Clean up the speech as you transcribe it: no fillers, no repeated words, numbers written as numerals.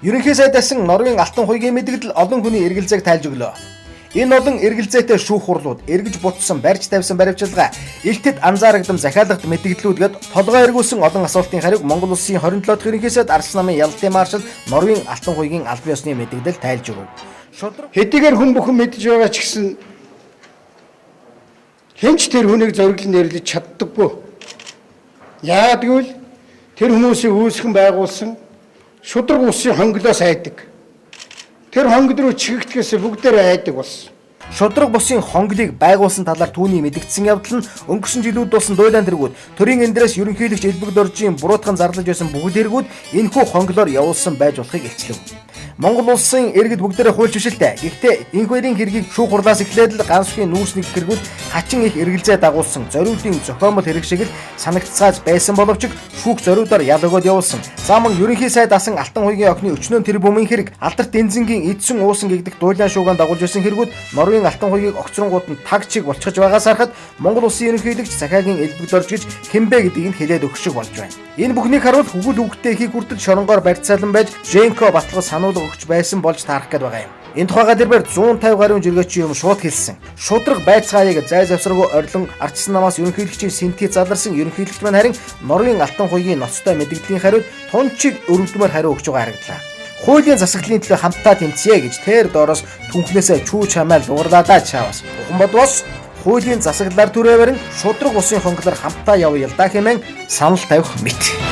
Ерөнхий сайдасан Норвегийн Алтан хуйгийн мэдээлэл олон хүний эргэлзээг тайлж өглөө. Энэ олон эргэлзээтэй шүүх хурлууд, эргэж бутсан барьж тавьсан баримтчилгаа, илтэд анзаарагдсан захиалгад мэдээллүүдгээд толгой эргүүлсэн олон асуултын хариуг Монгол Улсын 27 дахь ерөнхий сайд Арслан намын ялалтын маршал Норвегийн Алтан хуйгийн албан ёсны мэдээлэл тайлж өгөв. Хэдийгээр хүн бүхэн мэдж байгаа ч гэсэн хэнч тэр хүнийг зориглон нэрлэж чаддаггүй. Яагад гэвэл тэр хүмүүсийн үүсгэн байгуулсан шудраг улсын хонглоос айдаг. Тэр хонгол руу чигэгдэхээс бүгдээр айдаг болсон. Шудраг бусын хонглыг байгуулсан талаар түүний мэдгдсэн явдал нь өнгөрсөн жилүүд болсон дуйлаан тэргүүд төрийн эндрээс ерөнхийлөгч Элбэг Доржийн буруутхан зарлаж байсан бүгд тэргүүд энэхүү хонглоор явуулсан байж болохыг илчлэв. Монгол улсын иргэд бүгдээрээ хууль шүшилтэй. Гэхдээ энэ хоёрын хэргийг шүүх хурлаас эхлээд л ганц үхийн нүүрс нэг хэрэгүүд хачин их эргэлзээ дагуулсан зориултын зохиомол хэрэг шиг л санагдцгааж байсан боловч шүүх зориудаар ял өгөөд явуулсан. Замун ерөнхий сайд асан Алтан хуйгийн охины өчнөн тэрбумын хэрэг алдарт Дэнзэнгийн эдсэн уусан гэгдэх дуйлаан шуугаан дагуулж байсан хэрэгүүд Норвегийн Алтан хуйгийг огцронгууд нь таг чиг болчихж байгаагаас харахад Монгол улсын ерөнхийлөгч Захаагийн Элбэг Дорж гэж хэмбэ гэдгийг нь хэлээд өгөх шиг болж байна. Энэ бүхнийг харуул хүгэл үгтэй ихийг хүртэл шоронгоор барьцаалан байж Женко Батлгаас сануулга өгч байсан болж таарах гээд байгаа юм. Энэ тухайга тэрээр 150 гаруй жиргээчийн юм шууд хэлсэн. Шудраг байцгааяг зай завсаргүй орлон ардсан намаас ерөнхийлөгчийн синтез задарсан ерөнхийлөгч маань харин Норвегийн Алтан хуйгийн ноцтой мэдээллийн хариуд тунчиг өрөвдмөр хариу өгч байгаа харагдлаа. Хуулийн засаглалын төлөө хамтдаа тэмцэе гэж тэр доороос түнхнээсээ чүү чамаа луурлаадаа чаавас. Ухан бодвос хуулийн засаглалаар түрээвэрэн шудраг усын хонглоор хамтдаа явъя л да хэмээн санал тавих мэт.